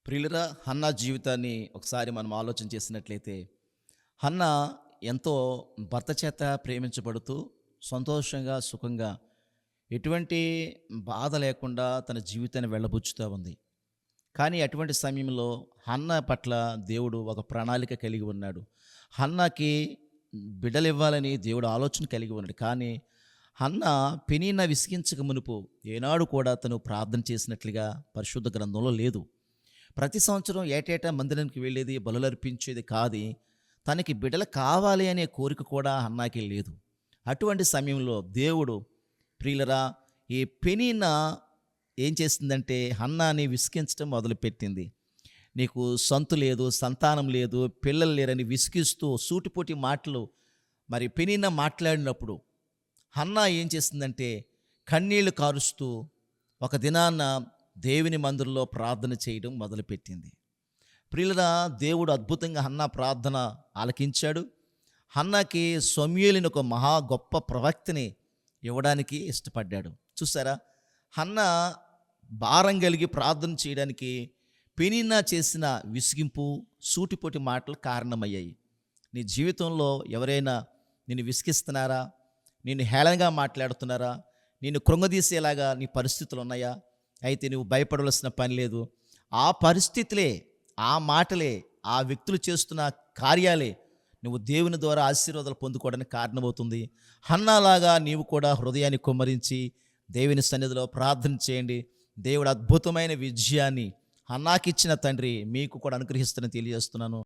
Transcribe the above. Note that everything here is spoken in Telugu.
ప్రియులరా, హన్నా జీవితాన్ని ఒకసారి మనం ఆలోచన చేసినట్లయితే, హన్నా ఎంతో భర్త చేత ప్రేమించబడుతూ సంతోషంగా, సుఖంగా, ఎటువంటి బాధ లేకుండా తన జీవితాన్ని వెళ్ళబుచ్చుతా ఉంది. కానీ అటువంటి సమయంలో హన్నా పట్ల దేవుడు ఒక ప్రణాళిక కలిగి ఉన్నాడు. హన్నాకి బిడ్డలివ్వాలని దేవుడు ఆలోచన కలిగి ఉన్నాడు. కానీ హన్నా పెనీన్న విసిగించక మునుపు ఏనాడు కూడా తను ప్రార్థన చేసినట్లుగా పరిశుద్ధ గ్రంథంలో లేదు. ప్రతి సంవత్సరం ఏటేటా మందిరానికి వెళ్ళేది, బలులర్పించేది కాదు. తనకి బిడ్డలు కావాలి అనే కోరిక కూడా హన్నాకి లేదు. అటువంటి సమయంలో దేవుడు, ప్రియులరా, ఈ పెనీన్న ఏం చేసిందంటే హన్నాని విసిగించడం మొదలుపెట్టింది. నీకు సొంత లేదు, సంతానం లేదు, పిల్లలు లేరని విసిగిస్తూ సూటిపోటి మాటలు మరి పెనీన్న మాట్లాడినప్పుడు హన్నా ఏం చేసిందంటే కన్నీళ్లు కారుస్తూ ఒక దినాన్న దేవుని మందిరంలో ప్రార్థన చేయడం మొదలుపెట్టింది. ప్రియులరా, దేవుడు అద్భుతంగా హన్నా ప్రార్థన ఆలకించాడు. హన్నాకి సమూయేలుని ఒక మహా గొప్ప ప్రవక్తని ఇవ్వడానికి ఇష్టపడ్డాడు. చూసారా, హన్నా భారం కలిగి ప్రార్థన చేయడానికి పెనిన్నా చేసిన విసిగింపు, సూటిపోటి మాటలు కారణమయ్యాయి. నీ జీవితంలో ఎవరైనా నిన్ను విసిగిస్తున్నారా? నిన్ను హేళనగా మాట్లాడుతున్నారా? నిన్ను కృంగదీసేలాగా నీ పరిస్థితులు ఉన్నాయా? అయితే నువ్వు భయపడవలసిన పని లేదు. ఆ పరిస్థితులే, ఆ మాటలే, ఆ వ్యక్తులు చేస్తున్న కార్యాలే నువ్వు దేవుని ద్వారా ఆశీర్వాదాలు పొందుకోవడానికి కారణమవుతుంది. హన్నాలాగా నీవు కూడా హృదయాన్ని కుమ్మరించి దేవుని సన్నిధిలో ప్రార్థన చేయండి. దేవుడు అద్భుతమైన విజయాన్ని హన్నాకిచ్చిన తండ్రి మీకు కూడా అనుగ్రహిస్తానని తెలియజేస్తున్నాను.